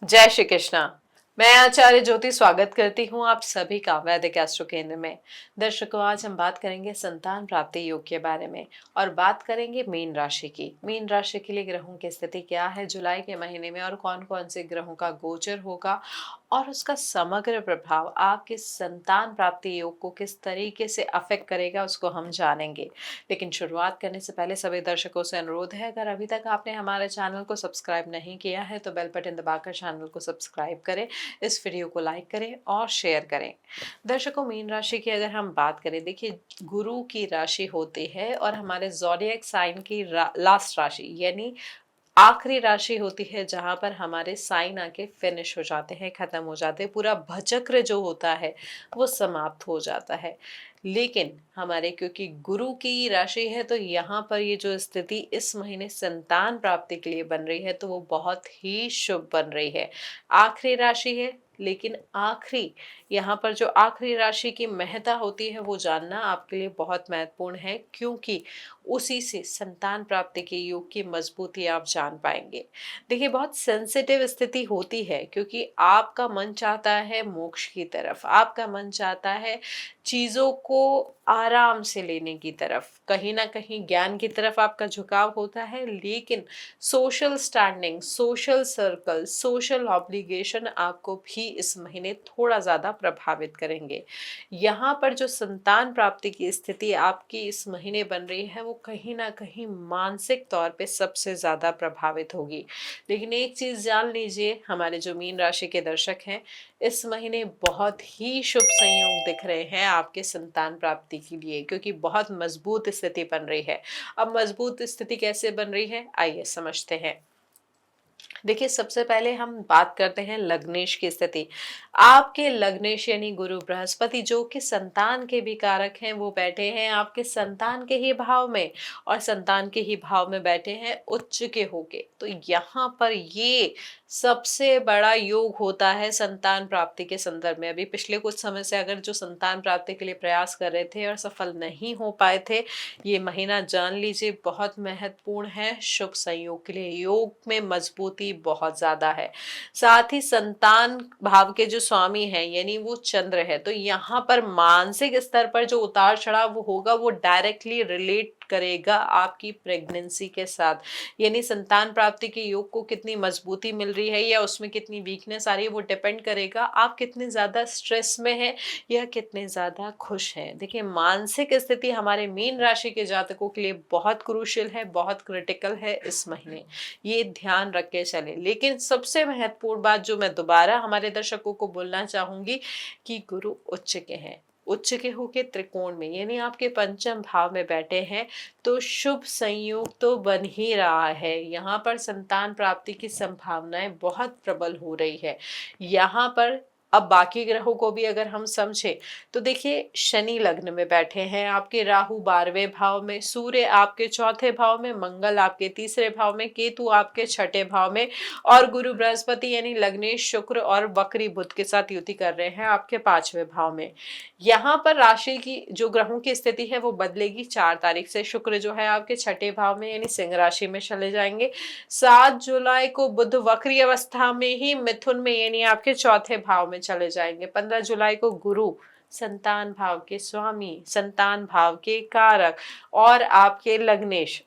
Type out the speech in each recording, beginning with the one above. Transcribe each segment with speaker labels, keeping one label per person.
Speaker 1: जय श्री कृष्णा। मैं आचार्य ज्योति स्वागत करती हूँ आप सभी का वैदिक एस्ट्रो केंद्र में। दर्शकों, आज हम बात करेंगे संतान प्राप्ति योग के बारे में और बात करेंगे मीन राशि की। मीन राशि के लिए ग्रहों की स्थिति क्या है जुलाई के महीने में और कौन कौन से ग्रहों का गोचर होगा और उसका समग्र प्रभाव आपके संतान प्राप्ति योग को किस तरीके से अफेक्ट करेगा उसको हम जानेंगे। लेकिन शुरुआत करने से पहले सभी दर्शकों से अनुरोध है, अगर अभी तक आपने हमारे चैनल को सब्सक्राइब नहीं किया है तो बेल बटन दबाकर चैनल को सब्सक्राइब करें, इस वीडियो को लाइक करें और शेयर करें। दर्शकों, मीन राशि की अगर हम बात करें, देखिए गुरु की राशि होती है और हमारे ज़ोडिएक साइन की लास्ट राशि यानी आखिरी राशि होती है जहां पर हमारे साइन आके फिनिश हो जाते हैं, खत्म हो जाते हैं, पूरा भचक्र जो होता है वो समाप्त हो जाता है। लेकिन हमारे क्योंकि गुरु की राशि है तो यहाँ पर ये जो स्थिति इस महीने संतान प्राप्ति के लिए बन रही है तो वो बहुत ही शुभ बन रही है। आखिरी राशि है लेकिन आखिरी यहाँ पर जो आखिरी राशि की महत्ता होती है वो जानना आपके लिए बहुत महत्वपूर्ण है, क्योंकि उसी से संतान प्राप्ति के योग की मजबूती आप जान पाएंगे। देखिए, बहुत सेंसिटिव स्थिति होती है क्योंकि आपका मन चाहता है मोक्ष की तरफ, आपका मन चाहता है चीजों को आराम से लेने की तरफ, कहीं ना कहीं ज्ञान की तरफ आपका झुकाव होता है। लेकिन social standing, social circle, social obligation आपको भी इस महीने थोड़ा ज्यादा प्रभावित करेंगे। यहाँ पर जो संतान प्राप्ति की स्थिति आपकी इस महीने बन रही है वो कहीं ना कहीं मानसिक तौर पे सबसे ज्यादा प्रभावित होगी। लेकिन एक चीज जान लीजिए, हमारे जो मीन राशि के दर्शक हैं, इस महीने बहुत ही शुभ संयोग दिख रहे हैं आपके संतान प्राप्ति के लिए, क्योंकि बहुत मजबूत स्थिति बन रही है। अब मजबूत स्थिति कैसे बन रही है, आइए समझते हैं। देखिए, सबसे पहले हम बात करते हैं लग्नेश की स्थिति। आपके लग्नेश यानी गुरु बृहस्पति जो कि संतान के भी कारक हैं, वो बैठे हैं आपके संतान के ही भाव में और संतान के ही भाव में बैठे हैं उच्च के होके। तो यहाँ पर ये सबसे बड़ा योग होता है संतान प्राप्ति के संदर्भ में। अभी पिछले कुछ समय से अगर जो संतान प्राप्ति के लिए प्रयास कर रहे थे और सफल नहीं हो पाए थे, ये महीना जान लीजिए बहुत महत्वपूर्ण है शुभ संयोग के लिए। योग में मजबूती बहुत ज्यादा है। साथ ही संतान भाव के जो स्वामी हैं यानी वो चंद्र है, तो यहाँ पर मानसिक स्तर पर जो उतार चढ़ाव होगा वो डायरेक्टली रिलेट करेगा आपकी प्रेगनेंसी के साथ। यानी संतान प्राप्ति के योग को कितनी मजबूती मिल रही है या उसमें कितनी वीकनेस आ रही है वो डिपेंड करेगा आप कितने ज्यादा स्ट्रेस में हैं या कितने ज्यादा खुश हैं। देखिए, मानसिक स्थिति हमारे मीन राशि के जातकों के लिए बहुत क्रूशियल है, बहुत क्रिटिकल है इस महीने, ये ध्यान रख के चले। लेकिन सबसे महत्वपूर्ण बात जो मैं दोबारा हमारे दर्शकों को बोलना चाहूंगी कि गुरु उच्च के हैं, उच्च के होके त्रिकोण में यानी आपके पंचम भाव में बैठे हैं, तो शुभ संयोग तो बन ही रहा है। यहाँ पर संतान प्राप्ति की संभावनाएं बहुत प्रबल हो रही है। यहाँ पर अब बाकी ग्रहों को भी अगर हम समझे तो देखिए, शनि लग्न में बैठे हैं आपके, राहु 12वें भाव में, सूर्य आपके चौथे भाव में, मंगल आपके तीसरे भाव में, केतु आपके छठे भाव में और गुरु बृहस्पति यानी लग्नेश शुक्र और वक्री बुध के साथ युति कर रहे हैं आपके 5वें भाव में। यहाँ पर राशि की जो ग्रहों की स्थिति है वो बदलेगी 4 तारीख से। शुक्र जो है आपके छठे भाव में यानी सिंह राशि में चले जाएंगे। 7 जुलाई को बुध वक्री अवस्था में ही मिथुन में यानी आपके चौथे भाव में चले जाएंगे। 15 जुलाई को गुरु संतान भाव के स्वामी, संतान भाव के कारक और आपके लग्नेश,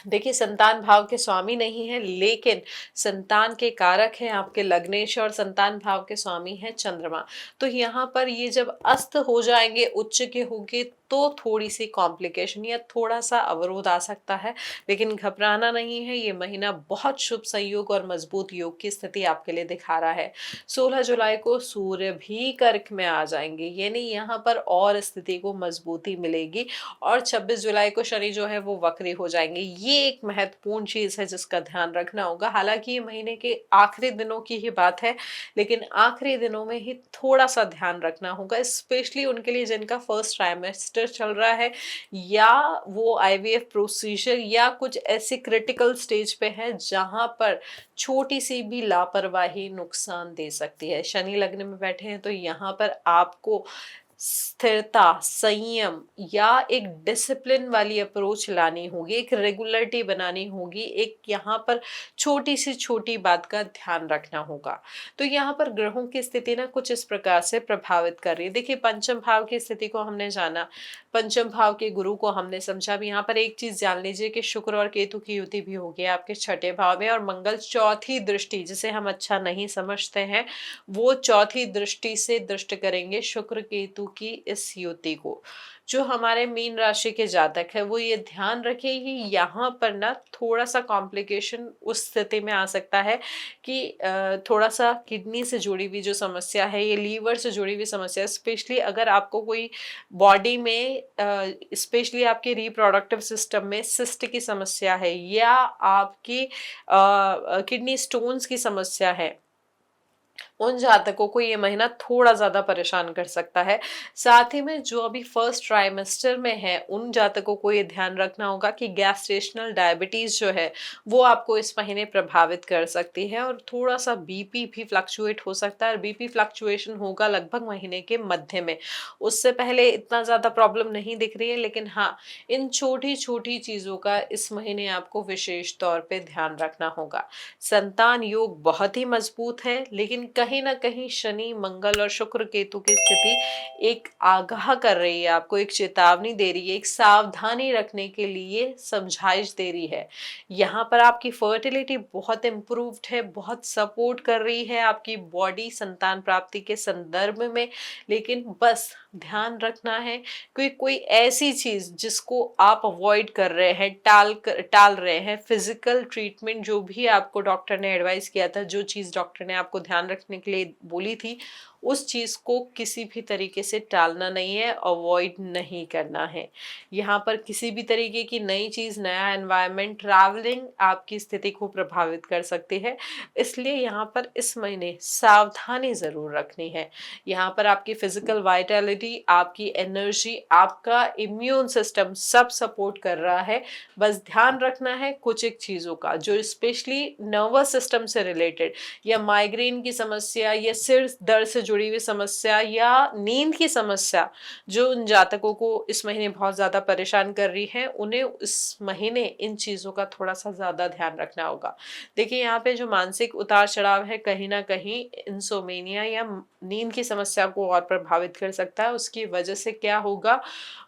Speaker 1: देखिए संतान भाव के स्वामी नहीं है लेकिन संतान के कारक हैं आपके लग्नेश और संतान भाव के स्वामी है चंद्रमा। तो यहाँ पर ये जब अस्त हो जाएंगे, उच्च के होंगे, तो थोड़ी सी कॉम्प्लिकेशन या थोड़ा सा अवरोध आ सकता है। लेकिन घबराना नहीं है, ये महीना बहुत शुभ संयोग और मजबूत योग की स्थिति आपके लिए दिखा रहा है। 16 जुलाई को सूर्य भी कर्क में आ जाएंगे यानी यहाँ पर और स्थिति को मजबूती मिलेगी और 26 जुलाई को शनि जो है वो वक्री हो जाएंगे। ये एक महत्वपूर्ण चीज है जिसका ध्यान रखना होगा। हालांकि ये महीने के आखिरी दिनों की ही बात है, लेकिन आखिरी दिनों में ही थोड़ा सा ध्यान रखना होगा, स्पेशली उनके लिए जिनका फर्स्ट ट्राइमेस्टर चल रहा है या वो आईवीएफ प्रोसीजर या कुछ ऐसी क्रिटिकल स्टेज पे है जहां पर छोटी सी भी लापरवाही नुकसान दे सकती है। शनि लग्न में बैठे हैं तो यहाँ पर आपको स्थिरता, संयम या एक डिसिप्लिन वाली अप्रोच लानी होगी, एक रेगुलरिटी बनानी होगी, एक यहाँ पर छोटी से छोटी बात का ध्यान रखना होगा। तो यहाँ पर ग्रहों की स्थिति ना कुछ इस प्रकार से प्रभावित कर रही है। देखिए, पंचम भाव की स्थिति को हमने जाना, पंचम भाव के गुरु को हमने समझा। अब यहाँ पर एक चीज जान लीजिए कि शुक्र और केतु की युति भी होगी आपके छठे भाव में, और मंगल चौथी दृष्टि, जिसे हम अच्छा नहीं समझते हैं, वो चौथी दृष्टि से दृष्ट करेंगे शुक्र केतु की इस युति को। जो हमारे मीन राशि के जातक है वो ये ध्यान रखे कि यहाँ पर ना थोड़ा सा कॉम्प्लिकेशन उस स्थिति में आ सकता है कि थोड़ा सा किडनी से जुड़ी हुई जो समस्या है, ये लीवर से जुड़ी हुई समस्या, स्पेशली अगर आपको कोई बॉडी में स्पेशली आपके रिप्रोडक्टिव सिस्टम में सिस्ट की समस्या है, या आपकी किडनी स्टोन्स की समस्या है, उन जातकों को ये महीना थोड़ा ज्यादा परेशान कर सकता है। साथ ही में जो अभी फर्स्ट ट्राइमेस्टर में है, उन जातकों को ये ध्यान रखना होगा कि गैस्ट्रेशनल डायबिटीज जो है वो आपको इस महीने प्रभावित कर सकती है, और थोड़ा सा बीपी भी फ्लक्चुएट हो सकता है। और बीपी फ्लक्चुएशन होगा लगभग महीने के मध्य में, उससे पहले इतना ज्यादा प्रॉब्लम नहीं दिख रही है। लेकिन हाँ, इन छोटी छोटी चीजों का इस महीने आपको विशेष तौर पे ध्यान रखना होगा। संतान योग बहुत ही मजबूत है, लेकिन कहीं ना कहीं शनि, मंगल और शुक्र केतु की स्थिति एक आगाह कर रही है आपको, एक चेतावनी दे रही है, एक सावधानी रखने के लिए समझाइश दे रही है। यहाँ पर आपकी फर्टिलिटी बहुत इम्प्रूव्ड है, बहुत सपोर्ट कर रही है आपकी बॉडी संतान प्राप्ति के संदर्भ में। लेकिन बस ध्यान रखना है कि कोई ऐसी चीज जिसको आप अवॉइड कर रहे हैं, टाल रहे हैं, फिजिकल ट्रीटमेंट जो भी आपको डॉक्टर ने एडवाइस किया था, जो चीज डॉक्टर ने आपको ध्यान रखने के लिए बोली थी, उस चीज को किसी भी तरीके से टालना नहीं है, अवॉइड नहीं करना है। यहाँ पर किसी भी तरीके की नई चीज, नया एनवायरनमेंट, ट्रैवलिंग आपकी स्थिति को प्रभावित कर सकती है। इसलिए यहाँ पर इस महीने सावधानी जरूर रखनी है। यहाँ पर आपकी फिजिकल वाइटलिटी, आपकी एनर्जी, आपका इम्यून सिस्टम सब सपोर्ट कर रहा है। बस ध्यान रखना है कुछ एक चीजों का, जो स्पेशली नर्वस सिस्टम से रिलेटेड, या माइग्रेन की समस्या, या सिर दर्द से जुड़ी हुई समस्या, या नींद की समस्या, जो उन जातकों को इस महीने बहुत ज्यादा परेशान कर रही है, उन्हें इस महीने इन चीजों का थोड़ा सा ज्यादा ध्यान रखना होगा। देखिए, यहाँ पे जो मानसिक उतार चढ़ाव है, कहीं ना कहीं इंसोमेनिया या नींद की समस्या को और प्रभावित कर सकता है। उसकी वजह से क्या होगा,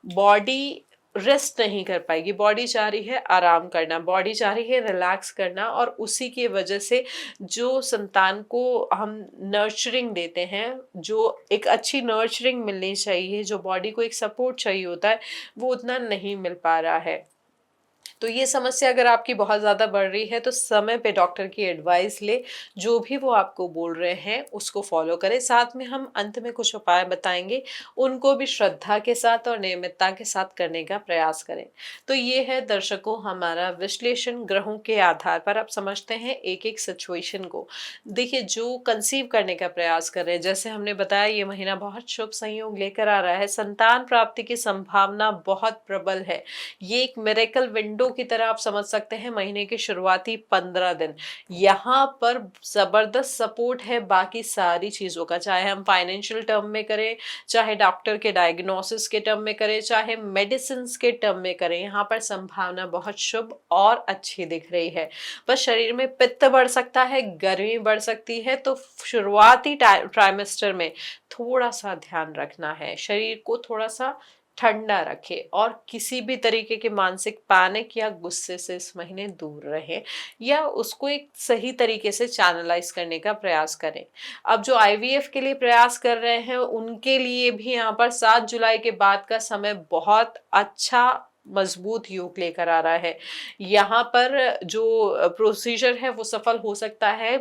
Speaker 1: बॉडी रेस्ट नहीं कर पाएगी, बॉडी चाह रही है आराम करना, बॉडी चाह रही है रिलैक्स करना, और उसी की वजह से जो संतान को हम नर्चरिंग देते हैं, जो एक अच्छी नर्चरिंग मिलनी चाहिए, जो बॉडी को एक सपोर्ट चाहिए होता है, वो उतना नहीं मिल पा रहा है। तो ये समस्या अगर आपकी बहुत ज़्यादा बढ़ रही है तो समय पे डॉक्टर की एडवाइस ले, जो भी वो आपको बोल रहे हैं उसको फॉलो करें। साथ में हम अंत में कुछ उपाय बताएंगे, उनको भी श्रद्धा के साथ और नियमितता के साथ करने का प्रयास करें। तो ये है दर्शकों हमारा विश्लेषण ग्रहों के आधार पर। आप समझते हैं एक एक सिचुएशन को। देखिए, जो कंसीव करने का प्रयास कर रहे हैं, जैसे हमने बताया ये महीना बहुत शुभ संयोग लेकर आ रहा है, संतान प्राप्ति की संभावना बहुत प्रबल है। ये एक मिरेकल विंडो की तरह आप समझ सकते हैं। महीने के शुरुआती 15 दिन यहाँ पर जबरदस्त सपोर्ट है बाकी सारी चीजों का, चाहे हम फाइनेंशियल टर्म में करें, चाहे डॉक्टर के डायग्नोसिस के टर्म में करें, चाहे मेडिसिन के टर्म में करें, यहाँ पर संभावना बहुत शुभ और अच्छी दिख रही है। बस शरीर में पित्त बढ़ सकता है, गर्मी बढ़ सकती है, तो शुरुआती ट्राइमेस्टर में थोड़ा सा ध्यान रखना है, शरीर को थोड़ा सा ठंडा रखे, और किसी भी तरीके के मानसिक पैनिक या गुस्से से इस महीने दूर रहें, या उसको एक सही तरीके से चैनलाइज करने का प्रयास करें। अब जो आईवीएफ के लिए प्रयास कर रहे हैं उनके लिए भी यहाँ पर 7 जुलाई के बाद का समय बहुत अच्छा मजबूत योग लेकर आ रहा है। यहाँ पर जो प्रोसीजर है वो सफल हो सकता है।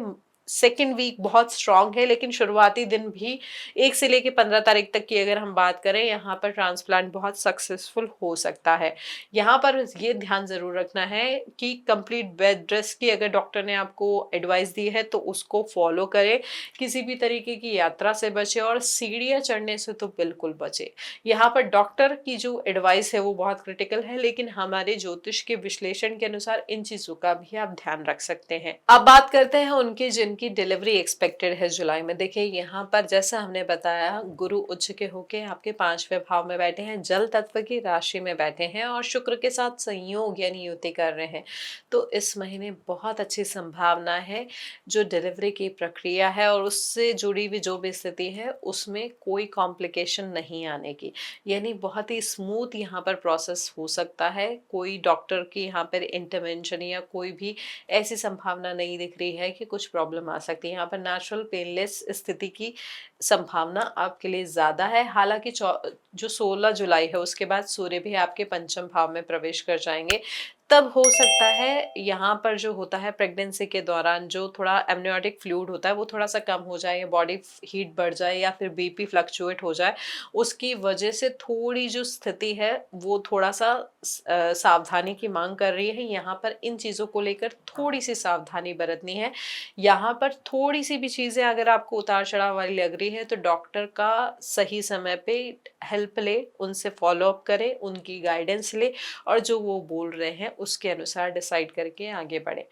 Speaker 1: सेकेंड वीक बहुत स्ट्रांग है, लेकिन शुरुआती दिन भी 1 से लेकर 15 तारीख तक की अगर हम बात करें, यहाँ पर ट्रांसप्लांट बहुत सक्सेसफुल हो सकता है। यहाँ पर ये ध्यान जरूर रखना है कि कंप्लीट बेड रेस्ट की अगर डॉक्टर ने आपको एडवाइस दी है तो उसको फॉलो करें, किसी भी तरीके की यात्रा से बचे, और सीढ़ियाँ चढ़ने से तो बिल्कुल बचे। यहाँ पर डॉक्टर की जो एडवाइस है वो बहुत क्रिटिकल है, लेकिन हमारे ज्योतिष के विश्लेषण के अनुसार इन चीजों का भी आप ध्यान रख सकते हैं। अब बात करते हैं उनके जिन जिनकी डिलीवरी एक्सपेक्टेड है जुलाई में, देखिए यहाँ पर जैसा हमने बताया, गुरु उच्च के होके आपके 5वें भाव में बैठे हैं, जल तत्व की राशि में बैठे हैं और शुक्र के साथ संयोग यानी युति कर रहे हैं। तो इस महीने बहुत अच्छी संभावना है, जो डिलीवरी की प्रक्रिया है और उससे जुड़ी हुई जो भी स्थिति है उसमें कोई कॉम्प्लिकेशन नहीं आने की, यानी बहुत ही स्मूथ यहाँ पर प्रोसेस हो सकता है। कोई डॉक्टर की यहाँ पर इंटरवेंशन या कोई भी ऐसी संभावना नहीं दिख रही है कि कुछ प्रॉब्लम आ सकती है। यहाँ पर नेचुरल पेनलेस स्थिति की संभावना आपके लिए ज़्यादा है। हालांकि जो 16 जुलाई है उसके बाद सूर्य भी आपके पंचम भाव में प्रवेश कर जाएंगे, तब हो सकता है यहाँ पर जो होता है प्रेगनेंसी के दौरान जो थोड़ा एमनियोटिक फ्लूइड होता है वो थोड़ा सा कम हो जाए, या बॉडी हीट बढ़ जाए, या फिर बीपी फ्लक्चुएट हो जाए। उसकी वजह से थोड़ी जो स्थिति है वो थोड़ा सा सावधानी की मांग कर रही है। यहाँ पर इन चीज़ों को लेकर थोड़ी सी सावधानी बरतनी है। यहाँ पर थोड़ी सी भी चीज़ें अगर आपको उतार चढ़ाव वाली लग रही है तो डॉक्टर का सही समय पे हेल्प ले, उनसे फॉलो अप करें, उनकी गाइडेंस ले और जो वो बोल रहे हैं उसके अनुसार डिसाइड करके आगे बढ़े।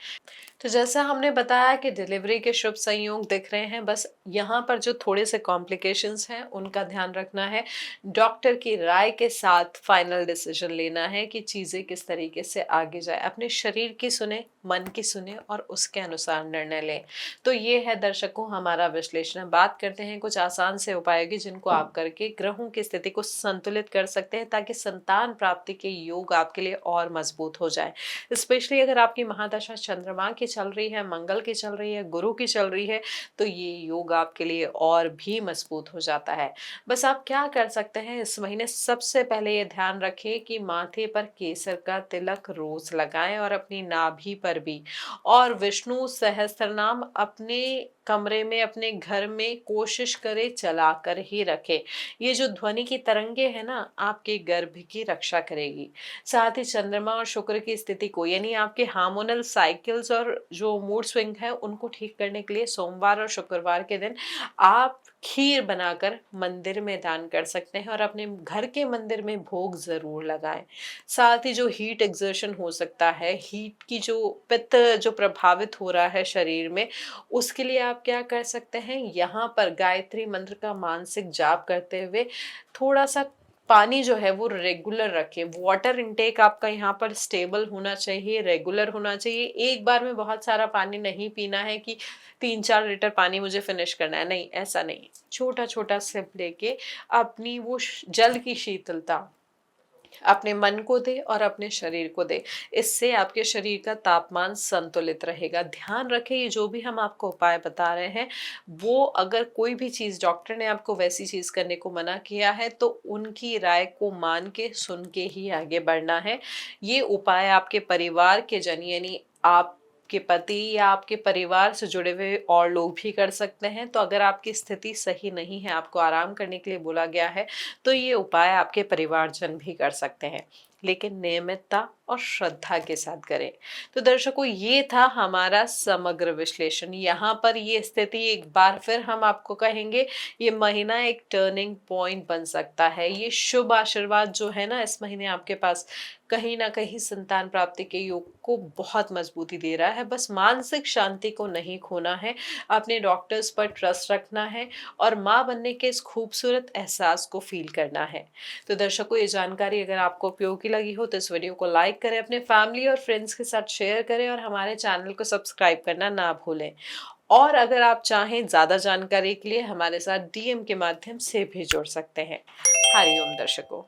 Speaker 1: तो जैसा हमने बताया कि डिलीवरी के शुभ संयोग दिख रहे हैं, बस यहाँ पर जो थोड़े से कॉम्प्लिकेशंस हैं उनका ध्यान रखना है। डॉक्टर की राय के साथ फाइनल डिसीजन लेना है कि चीज़ें किस तरीके से आगे जाए। अपने शरीर की सुने, मन की सुने और उसके अनुसार निर्णय लें। तो ये है दर्शकों हमारा विश्लेषण। बात करते हैं कुछ आसान से उपायों की जिनको आप करके ग्रहों की स्थिति को संतुलित कर सकते हैं, ताकि संतान प्राप्ति के योग आपके लिए और मजबूत हो जाए। स्पेशली अगर आपकी महादशा चंद्रमा की चल रही है, मंगल की चल रही है, गुरु की चल रही है, तो ये योग आपके लिए और भी मजबूत हो जाता है। बस आप क्या कर सकते हैं इस महीने, सबसे पहले ये ध्यान रखें कि माथे पर केसर का तिलक रोज लगाएं और अपनी नाभि पर भी, और विष्णु सहस्त्रनाम अपने कमरे में, अपने घर में कोशिश करे चला कर ही रखे। ये जो ध्वनि की तरंगे है ना, आपके गर्भ की रक्षा करेगी। साथ ही चंद्रमा और शुक्र की स्थिति को, यानी आपके हार्मोनल साइकिल्स और जो मूड स्विंग है उनको ठीक करने के लिए सोमवार और शुक्रवार के दिन आप खीर बनाकर मंदिर में दान कर सकते हैं और अपने घर के मंदिर में भोग जरूर लगाएं। साथ ही जो हीट एक्सर्शन हो सकता है, हीट की जो पित्त जो प्रभावित हो रहा है शरीर में, उसके लिए आप क्या कर सकते हैं, यहाँ पर गायत्री मंत्र का मानसिक जाप करते हुए थोड़ा सा पानी जो है वो रेगुलर रखें। वाटर इनटेक आपका यहाँ पर स्टेबल होना चाहिए, रेगुलर होना चाहिए। एक बार में बहुत सारा पानी नहीं पीना है कि 3-4 लीटर पानी मुझे फिनिश करना है, नहीं, ऐसा नहीं। छोटा छोटा सिप लेके अपनी वो जल की शीतलता अपने मन को दे और अपने शरीर को दे। इससे आपके शरीर का तापमान संतुलित रहेगा। ध्यान रखें, ये जो भी हम आपको उपाय बता रहे हैं, वो अगर कोई भी चीज़ डॉक्टर ने आपको वैसी चीज़ करने को मना किया है तो उनकी राय को मान के सुन के ही आगे बढ़ना है। ये उपाय आपके परिवार के जन, यानी आप के पति या आपके परिवार से जुड़े हुए और लोग भी कर सकते हैं। तो अगर आपकी स्थिति सही नहीं है, आपको आराम करने के लिए बोला गया है, तो ये उपाय आपके परिवारजन भी कर सकते हैं, लेकिन नियमितता और श्रद्धा के साथ करें। तो दर्शकों, ये था हमारा समग्र विश्लेषण। यहाँ पर ये स्थिति एक बार फिर हम आपको कहेंगे, ये महीना एक टर्निंग पॉइंट बन सकता है। ये शुभ आशीर्वाद जो है ना इस महीने आपके पास, कहीं ना कहीं संतान प्राप्ति के योग को बहुत मजबूती दे रहा है। बस मानसिक शांति को नहीं खोना है, अपने डॉक्टर्स पर ट्रस्ट रखना है और माँ बनने के इस खूबसूरत एहसास को फील करना है। तो दर्शकों, ये जानकारी अगर आपको उपयोगी लगी हो तो इस वीडियो को लाइक करें, अपने फैमिली और फ्रेंड्स के साथ शेयर करें और हमारे चैनल को सब्सक्राइब करना ना भूलें। और अगर आप चाहें ज्यादा जानकारी के लिए हमारे साथ डीएम के माध्यम से भी जुड़ सकते हैं। हरिओम दर्शकों।